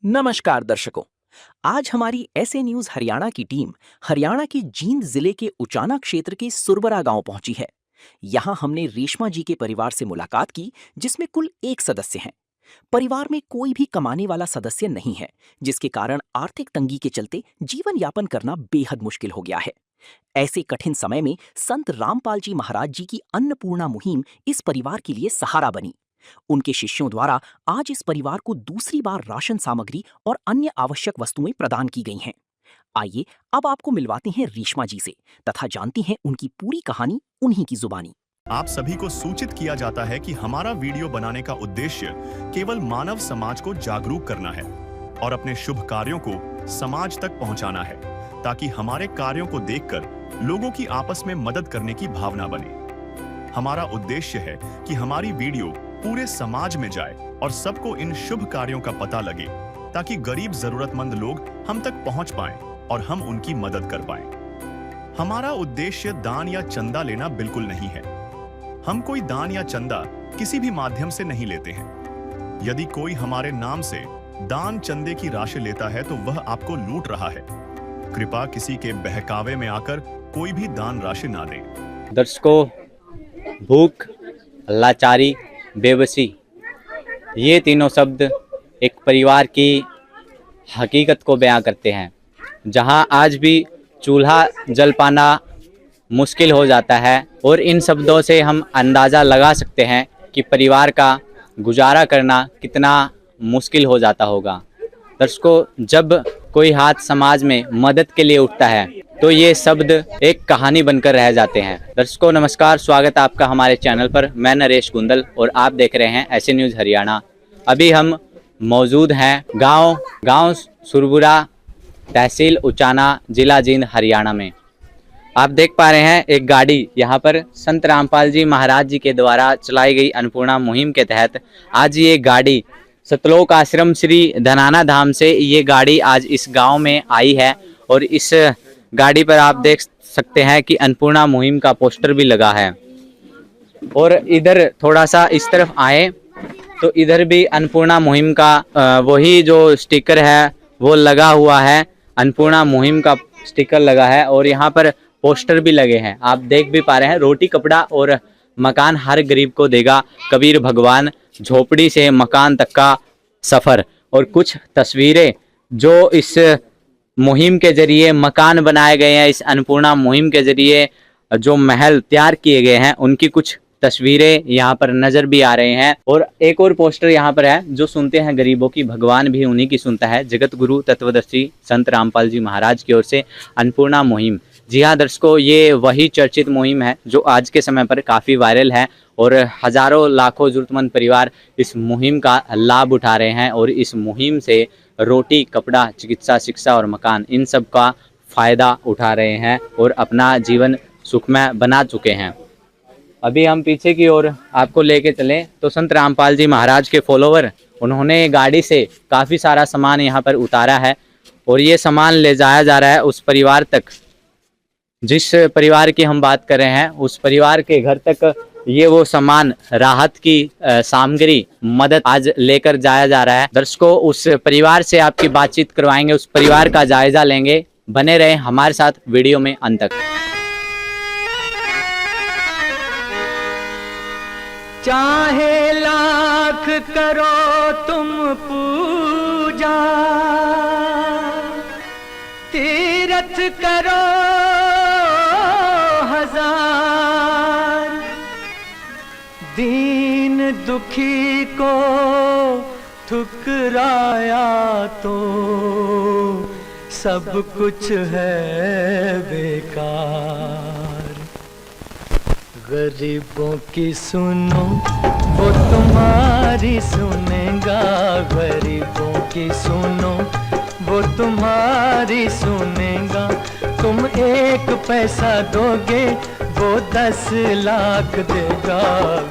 नमस्कार दर्शकों। आज हमारी ऐसे न्यूज हरियाणा की टीम हरियाणा के जींद जिले के उचाना क्षेत्र के सुरबरा गांव पहुंची है। यहां हमने रेशमा जी के परिवार से मुलाकात की, जिसमें कुल 1 सदस्य हैं। परिवार में कोई भी कमाने वाला सदस्य नहीं है, जिसके कारण आर्थिक तंगी के चलते जीवन यापन करना बेहद मुश्किल हो गया है। ऐसे कठिन समय में संत रामपाल जी महाराज जी की अन्नपूर्णा मुहिम इस परिवार के लिए सहारा बनी। उनके शिष्यों द्वारा आज इस परिवार को दूसरी बार राशन सामग्री और अन्य आवश्यक वस्तुएं प्रदान की गई हैं। आइए अब आपको मिलवाते हैं रेशमा जी से तथा जानती हैं उनकी पूरी कहानी उन्हीं की जुबानी। आप सभी को सूचित किया जाता है कि हमारा वीडियो बनाने का उद्देश्य केवल मानव समाज को जागरूक करना है और अपने शुभ कार्यों को समाज तक पहुंचाना है, ताकि हमारे कार्यों को देखकर लोगों की आपस में मदद करने की भावना बने। हमारा उद्देश्य है कि हमारी वीडियो पूरे समाज में जाए और सबको इन शुभ कार्यों का पता लगे, ताकि गरीब जरूरतमंद लोग हम तक पहुंच पाएं और हम उनकी मदद कर पाएं। हमारा उद्देश्य दान या चंदा लेना बिल्कुल नहीं है। हम कोई दान या चंदा किसी भी माध्यम से नहीं लेते हैं। यदि कोई हमारे नाम से दान चंदे की राशि लेता है तो वह आपको लूट रहा है। कृपया किसी के बहकावे में आकर कोई भी दान राशि ना दें। दर्शकों, भूख, लाचारी, बेबसी, ये तीनों शब्द एक परिवार की हकीकत को बयां करते हैं। जहां आज भी चूल्हा जल पाना मुश्किल हो जाता है, और इन शब्दों से हम अंदाज़ा लगा सकते हैं कि परिवार का गुजारा करना कितना मुश्किल हो जाता होगा। दर्शकों, जब कोई हाथ समाज में मदद के लिए उठता है तो ये शब्द एक कहानी बनकर रह जाते हैं। दर्शकों नमस्कार, स्वागत है आपका हमारे चैनल पर। मैं नरेश गुंदल और आप देख रहे हैं ऐसे न्यूज़ हरियाणा। अभी हम मौजूद हैं गांव सुरबुरा, तहसील उचाना, जिला जींद, हरियाणा में। आप देख पा रहे हैं एक गाड़ी यहाँ पर संत रामपाल जी महाराज जी के द्वारा चलाई गई अन्नपूर्णा मुहिम के तहत आज ये गाड़ी सतलोक आश्रम श्री धनाना धाम से ये गाड़ी आज इस गांव में आई है। और इस गाड़ी पर आप देख सकते हैं कि अन्नपूर्णा मुहिम का पोस्टर भी लगा है। और इधर थोड़ा सा इस तरफ आए तो इधर भी अन्नपूर्णा मुहिम का वही जो स्टिकर है वो लगा हुआ है। अन्नपूर्णा मुहिम का स्टिकर लगा है और यहाँ पर पोस्टर भी लगे हैं। आप देख भी पा रहे हैं, रोटी कपड़ा और मकान हर गरीब को देगा कबीर भगवान, झोपड़ी से मकान तक का सफर। और कुछ तस्वीरें जो इस मुहिम के जरिए मकान बनाए गए हैं, इस अन्नपूर्णा मुहिम के जरिए जो महल तैयार किए गए हैं, उनकी कुछ तस्वीरें यहाँ पर नजर भी आ रहे हैं। और एक और पोस्टर यहाँ पर है, जो सुनते हैं गरीबों की भगवान भी उन्हीं की सुनता है। जगत गुरु तत्वदर्शी संत रामपाल जी महाराज की ओर से अन्नपूर्णा मुहिम। जी हाँ दर्शकों, ये वही चर्चित मुहिम है जो आज के समय पर काफ़ी वायरल है और हजारों लाखों जरूरतमंद परिवार इस मुहिम का लाभ उठा रहे हैं। और इस मुहिम से रोटी, कपड़ा, चिकित्सा, शिक्षा और मकान, इन सब का फ़ायदा उठा रहे हैं और अपना जीवन सुखमय बना चुके हैं। अभी हम पीछे की ओर आपको लेके चलें तो संत रामपाल जी महाराज के फॉलोवर, उन्होंने गाड़ी से काफ़ी सारा सामान यहाँ पर उतारा है और ये सामान ले जाया जा रहा है उस परिवार तक, जिस परिवार की हम बात कर रहे हैं उस परिवार के घर तक ये वो सामान, राहत की सामग्री, मदद आज लेकर जाया जा रहा है। दर्शकों, उस परिवार से आपकी बातचीत करवाएंगे, उस परिवार का जायजा लेंगे। बने रहें हमारे साथ वीडियो में अंत तक। चाहे लाख करो तुम पूजा, तीरथ करो हजार, दीन दुखी को ठुकराया तो सब कुछ है बेकार। गरीबों की सुनो वो तुम्हारी सुनेगा, गरीबों की सुनो वो तुम्हारी सुनेगा। तुम 1 पैसा दोगे वो 10 लाख देगा।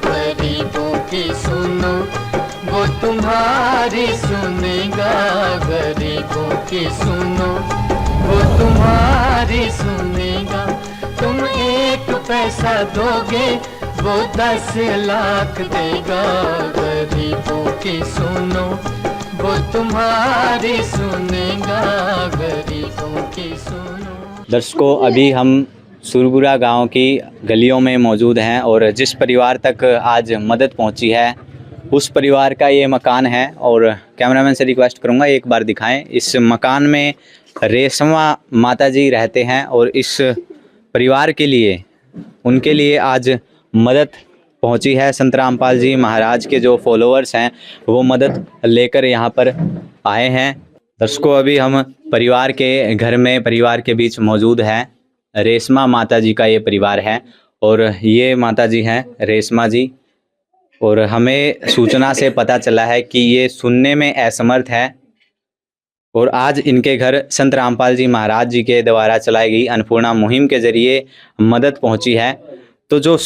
गरीबों की सुनो वो तुम्हारी सुनेगा, गरीबों की सुनो वो तुम्हारी सुनेगा। तुम 1 पैसा दोगे वो 10 लाख देगा। गरीबों की सुनो वो तुम्हारी सुनेगा, गरीबों की सुनो। दर्शकों, अभी हम सुरबुरा गांव की गलियों में मौजूद हैं और जिस परिवार तक आज मदद पहुंची है उस परिवार का ये मकान है। और कैमरामैन से रिक्वेस्ट करूंगा एक बार दिखाएं। इस मकान में रेशमा माता जी रहते हैं और इस परिवार के लिए, उनके लिए आज मदद पहुंची है। संत रामपाल जी महाराज के जो फॉलोअर्स हैं वो मदद लेकर यहाँ पर आए हैं। दर्शकों, अभी हम परिवार के घर में, परिवार के बीच मौजूद हैं। रेशमा माता जी का ये परिवार है और ये माता जी हैं रेशमा जी। और हमें सूचना से पता चला है कि ये सुनने में असमर्थ है और आज इनके घर संत रामपाल जी महाराज जी के द्वारा चलाई गई अन्नपूर्णा मुहिम के जरिए मदद पहुंची है। तो जो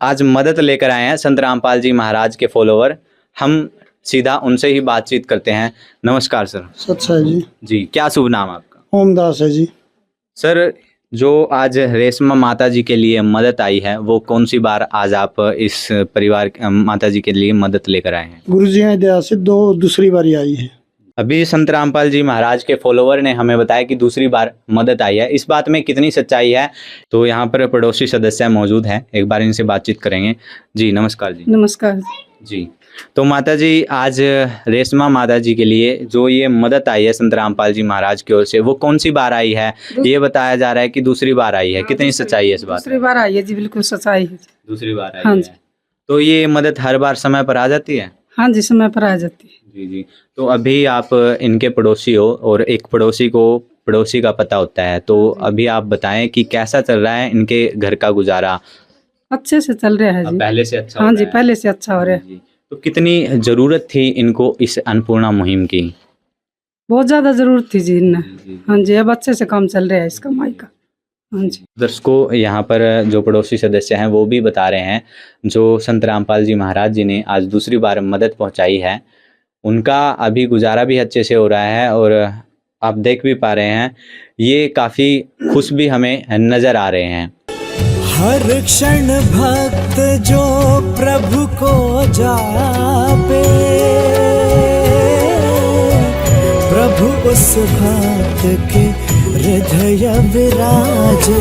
आज मदद लेकर आए हैं संत रामपाल जी महाराज के फॉलोवर, हम सीधा उनसे ही बातचीत करते हैं। नमस्कार सर। सच्चा जी। जी, क्या शुभ नाम आपका? ओमदास है जी। सर, जो आज रेशमा माता जी के लिए मदद आई है वो कौन सी बार आज आप इस परिवार माता जी के लिए मदद लेकर आए हैं? गुरु जी की दया से दूसरी बारी आई है। अभी संत रामपाल जी महाराज के फॉलोवर ने हमें बताया कि दूसरी बार मदद आई है। इस बात में कितनी सच्चाई है? तो यहाँ पर पड़ोसी सदस्य मौजूद हैं, एक बार इनसे बातचीत करेंगे। जी नमस्कार जी। नमस्कार जी। तो माता जी, आज रेशमा माता जी के लिए जो ये मदद आई है संत रामपाल जी महाराज की ओर से, वो कौन सी बार आई है? ये बताया जा रहा है कि दूसरी बार आई है। कितनी सच्चाई है इस बात? दूसरी बार आई है जी, बिल्कुल सच्चाई है। दूसरी बार आई हाँ है। जी। तो ये मदद हर बार समय पर आ जाती है? हाँ जी, समय पर आ जाती है। जी जी। तो अभी आप इनके पड़ोसी हो और एक पड़ोसी को पड़ोसी का पता होता है, तो अभी आप बताएं कि कैसा चल रहा है इनके घर का गुजारा? अच्छे से चल रहा है जी। पहले से अच्छा? हाँ जी, पहले से अच्छा हो रहा है। जी। तो कितनी जरूरत थी इनको इस अन्नपूर्णा मुहिम की? बहुत ज्यादा जरूरत थी जी इन्हें। हाँ जी, अब अच्छे से काम चल रहा है इस कमाई का। हाँ जी। दर्शकों, यहाँ पर जो पड़ोसी सदस्य हैं वो भी बता रहे हैं, जो संत रामपाल जी महाराज जी ने आज दूसरी बार मदद पहुँचाई है, उनका अभी गुजारा भी अच्छे से हो रहा है। और आप देख भी पा रहे हैं, ये काफ़ी खुश भी हमें नज़र आ रहे हैं। हर क्षण भक्त जो प्रभु को जापे, प्रभु उस भक्त के हृदय विराजे।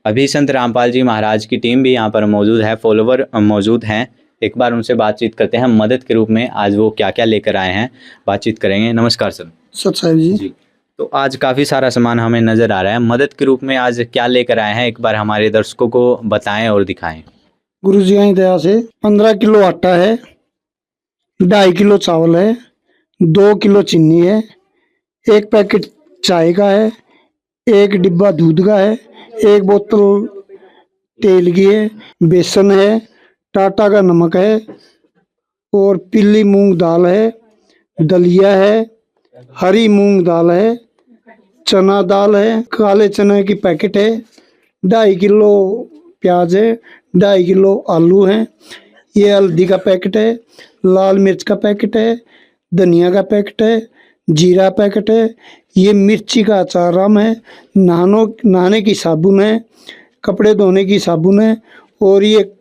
अभी संत रामपाल जी महाराज की टीम भी यहाँ पर मौजूद है, फॉलोवर मौजूद हैं। एक बार उनसे बातचीत करते हैं, मदद के रूप में आज वो क्या क्या लेकर आए हैं, बातचीत करेंगे। नमस्कार सर। सच्चा जी। जी। तो आज काफ़ी सारा सामान हमें नज़र आ रहा है, मदद के रूप में आज क्या लेकर आए हैं, एक बार हमारे दर्शकों को बताएं और दिखाएं। गुरु जी की दया से 15 किलो आटा है, 2.5 किलो चावल है, 2 किलो चीनी है, 1 पैकेट चाय का है, 1 डिब्बा दूध का है, 1 बोतल तेल की है, बेसन है, टाटा का नमक है और पीली मूंग दाल है, दलिया है, हरी मूंग दाल है, चना दाल है, काले चने की पैकेट है, 2.5 किलो प्याज है, 2.5 किलो आलू है, ये हल्दी का पैकेट है, लाल मिर्च का पैकेट है, धनिया का पैकेट है, जीरा पैकेट है, ये मिर्ची का अचार आम है, नहाने की साबुन है, कपड़े धोने की साबुन है और ये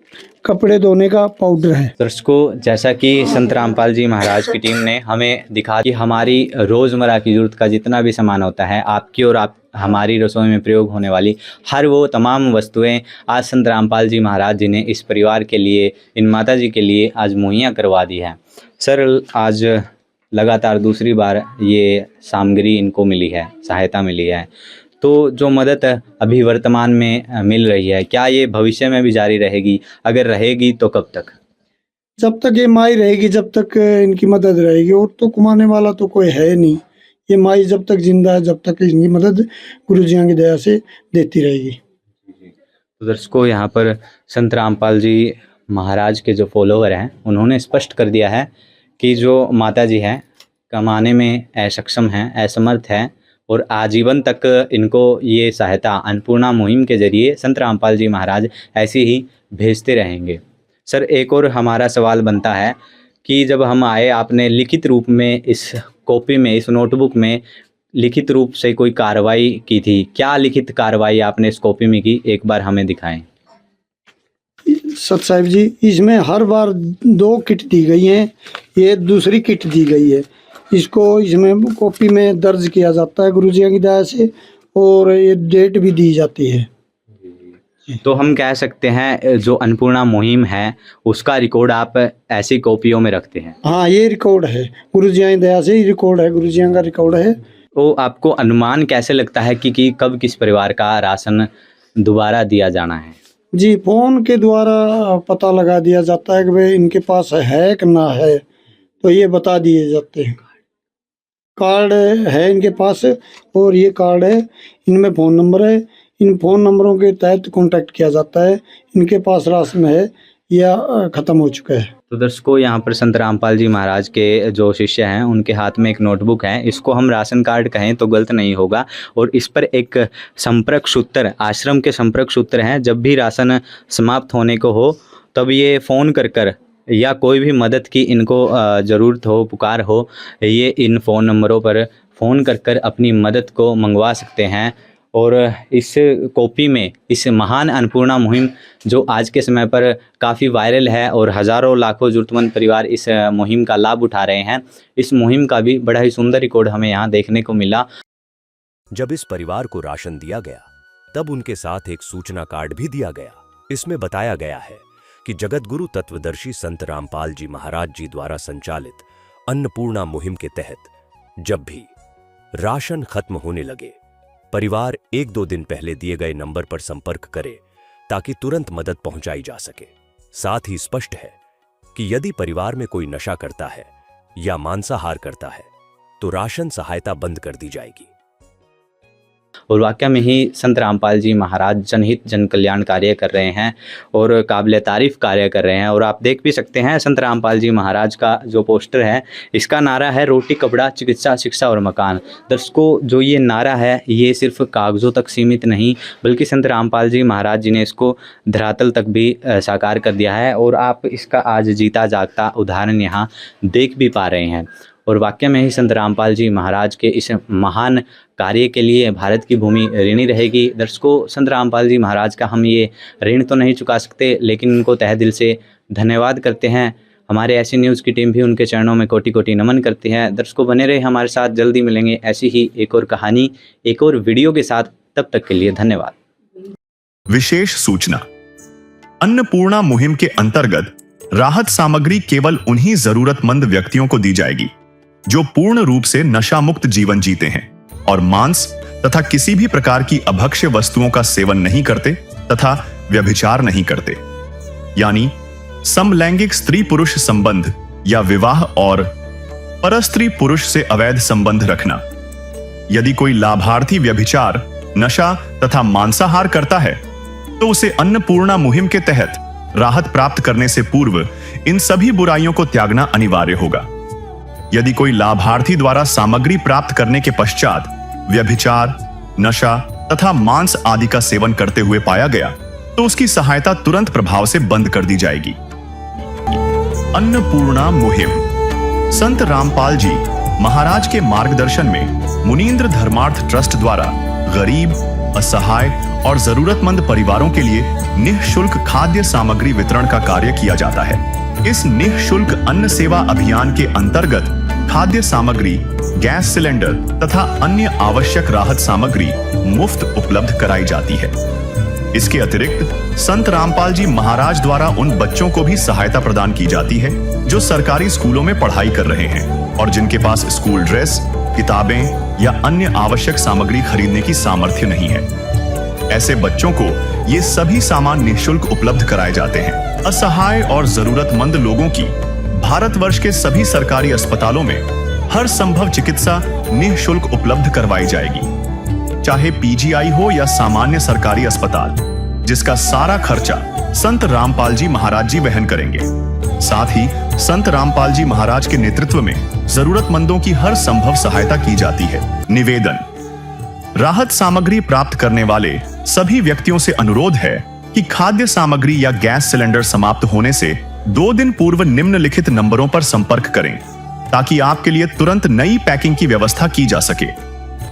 कपड़े धोने का पाउडर है। दर्शकों, जैसा कि संत रामपाल जी महाराज की टीम ने हमें दिखा कि हमारी रोज़मर्रा की ज़रूरत का जितना भी सामान होता है, आपकी और हमारी रसोई में प्रयोग होने वाली हर वो तमाम वस्तुएं आज संत रामपाल जी महाराज जी ने इस परिवार के लिए, इन माता जी के लिए आज मुहैया करवा दी है। सर, आज लगातार दूसरी बार ये सामग्री इनको मिली है, सहायता मिली है, तो जो मदद अभी वर्तमान में मिल रही है, क्या ये भविष्य में भी जारी रहेगी? अगर रहेगी तो कब तक? जब तक ये माई रहेगी, जब तक इनकी मदद रहेगी। और तो कमाने वाला तो कोई है नहीं। ये माई जब तक जिंदा है, जब तक इनकी मदद गुरु जी की दया से देती रहेगी। तो दर्शकों, यहाँ पर संत रामपाल जी महाराज के जो फॉलोवर हैं उन्होंने स्पष्ट कर दिया है कि जो माता जी हैं कमाने में असक्षम हैं, असमर्थ हैं और आजीवन तक इनको ये सहायता अन्नपूर्णा मुहिम के जरिए संत रामपाल जी महाराज ऐसे ही भेजते रहेंगे। सर, एक और हमारा सवाल बनता है कि जब हम आए, आपने लिखित रूप में इस कॉपी में, इस नोटबुक में लिखित रूप से कोई कार्रवाई की थी। क्या लिखित कार्रवाई आपने इस कॉपी में की, एक बार हमें दिखाएं। सत साहिब जी, इसमें हर बार 2 किट दी गई हैं, ये दूसरी किट दी गई है। इसको इसमें कॉपी में दर्ज किया जाता है गुरु जी की दया से, और ये डेट भी दी जाती है। तो हम कह सकते हैं जो अन्नपूर्णा मुहिम है उसका रिकॉर्ड आप ऐसी कॉपियों में रखते हैं। हाँ, ये रिकॉर्ड है गुरु जी की दया से, रिकॉर्ड है, गुरु जी का रिकॉर्ड है। तो आपको अनुमान कैसे लगता है कि कब किस परिवार का राशन दोबारा दिया जाना है? जी, फोन के द्वारा पता लगा दिया जाता है कि भाई इनके पास है कि ना है, तो ये बता दिए जाते हैं। कार्ड है इनके पास, और ये कार्ड है, इनमें फ़ोन नंबर है, इन फ़ोन नंबरों के तहत कांटेक्ट किया जाता है, इनके पास राशन है या ख़त्म हो चुका है। तो दर्शकों, यहाँ पर संत रामपाल जी महाराज के जो शिष्य हैं उनके हाथ में एक नोटबुक है, इसको हम राशन कार्ड कहें तो गलत नहीं होगा, और इस पर एक संपर्क सूत्र, आश्रम के संपर्क सूत्र हैं। जब भी राशन समाप्त होने को हो तब ये फ़ोन कर या कोई भी मदद की इनको ज़रूरत हो, पुकार हो, ये इन फ़ोन नंबरों पर फ़ोन कर अपनी मदद को मंगवा सकते हैं। और इस कॉपी में इस महान अन्नपूर्णा मुहिम जो आज के समय पर काफ़ी वायरल है और हज़ारों लाखों ज़रूरतमंद परिवार इस मुहिम का लाभ उठा रहे हैं, इस मुहिम का भी बड़ा ही सुंदर रिकॉर्ड हमें यहाँ देखने को मिला। जब इस परिवार को राशन दिया गया तब उनके साथ एक सूचना कार्ड भी दिया गया। इसमें बताया गया है कि जगत गुरु तत्वदर्शी संत रामपाल जी महाराज जी द्वारा संचालित अन्नपूर्णा मुहिम के तहत जब भी राशन खत्म होने लगे, परिवार 1-2 दिन पहले दिए गए नंबर पर संपर्क करे ताकि तुरंत मदद पहुंचाई जा सके। साथ ही स्पष्ट है कि यदि परिवार में कोई नशा करता है या मांसाहार करता है तो राशन सहायता बंद कर दी जाएगी। और वाकई में ही संत रामपाल जी महाराज जनहित जन कल्याण कार्य कर रहे हैं और काबिल तारीफ कार्य कर रहे हैं। और आप देख भी सकते हैं संत रामपाल जी महाराज का जो पोस्टर है, इसका नारा है रोटी कपड़ा चिकित्सा शिक्षा और मकान। दर्शकों, जो ये नारा है ये सिर्फ कागज़ों तक सीमित नहीं बल्कि संत रामपाल जी महाराज जी ने इसको धरातल तक भी साकार कर दिया है, और आप इसका आज जीता जागता उदाहरण यहाँ देख भी पा रहे हैं। और वाकई में ही संत रामपाल जी महाराज के इस महान कार्य के लिए भारत की भूमि ऋणी रहेगी। दर्शकों, संत रामपाल जी महाराज का हम ये ऋण तो नहीं चुका सकते, लेकिन उनको तहे दिल से धन्यवाद करते हैं। हमारे ऐसी न्यूज़ की टीम भी उनके चरणों में कोटि-कोटि नमन करती है। दर्शकों, बने रहे हमारे साथ, जल्दी मिलेंगे ऐसी ही एक और कहानी, एक और वीडियो के साथ। तब तक के लिए धन्यवाद। विशेष सूचना, अन्नपूर्णा मुहिम के अंतर्गत राहत सामग्री केवल उन्हीं जरूरतमंद व्यक्तियों को दी जाएगी जो पूर्ण रूप से नशा मुक्त जीवन जीते हैं और मांस तथा किसी भी प्रकार की अभक्ष्य वस्तुओं का सेवन नहीं करते तथा व्यभिचार नहीं करते, यानी समलैंगिक स्त्री पुरुष संबंध या विवाह और परस्त्री पुरुष से अवैध संबंध रखना। यदि कोई लाभार्थी व्यभिचार, नशा तथा मांसाहार करता है तो उसे अन्नपूर्णा मुहिम के तहत राहत प्राप्त करने से पूर्व इन सभी बुराइयों को त्यागना अनिवार्य होगा। यदि कोई लाभार्थी द्वारा सामग्री प्राप्त करने के पश्चात व्यभिचार, नशा तथा मांस आदि का सेवन करते हुए पाया गया तो उसकी सहायता तुरंत प्रभाव से बंद कर दी जाएगी। अन्नपूर्णा मुहिम संत रामपाल जी महाराज के मार्गदर्शन में मुनींद्र धर्मार्थ ट्रस्ट द्वारा गरीब, असहाय और जरूरतमंद परिवारों के लिए निःशुल्क खाद्य सामग्री वितरण का कार्य किया जाता है। इस निःशुल्क अन्न सेवा अभियान के अंतर्गत खाद्य सामग्री, गैस सिलेंडर तथा अन्य आवश्यक राहत सामग्री मुफ्त उपलब्ध कराई जाती है। इसके अतिरिक्त संत रामपाल जी महाराज द्वारा उन बच्चों को भी सहायता प्रदान की जाती है जो सरकारी स्कूलों में पढ़ाई कर रहे हैं और जिनके पास स्कूल ड्रेस, किताबें या अन्य आवश्यक सामग्री खरीदने की सामर्थ्य नहीं है। ऐसे बच्चों को ये सभी सामान निःशुल्क उपलब्ध कराए जाते हैं। असहाय और जरूरतमंद लोगों की भारतवर्ष के सभी सरकारी अस्पतालों में हर संभव चिकित्सा निःशुल्क उपलब्ध करवाई जाएगी, चाहे पीजीआई हो या सामान्य सरकारी अस्पताल, जिसका सारा खर्चा संत रामपाल जी महाराज जी वहन करेंगे। साथ ही संत रामपाल जी महाराज के नेतृत्व में जरूरतमंदों की हर संभव सहायता की जाती है। निवेदन, राहत सामग्री प्राप्त करने वाले सभी व्यक्तियों से अनुरोध है कि खाद्य सामग्री या गैस सिलेंडर समाप्त होने से 2 दिन पूर्व निम्नलिखित नंबरों पर संपर्क करें ताकि आपके लिए तुरंत नई पैकिंग की व्यवस्था की जा सके।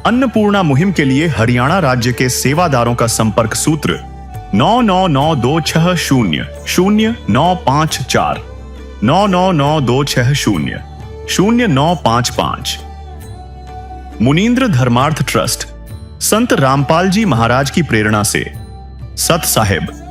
अन्नपूर्णा मुहिम के लिए हरियाणा राज्य के सेवादारों का संपर्क सूत्र 9992600954 9992600955। मुनींद्र धर्मार्थ ट्रस्ट संत रामपाल जी महाराज की प्रेरणा से सत साहिब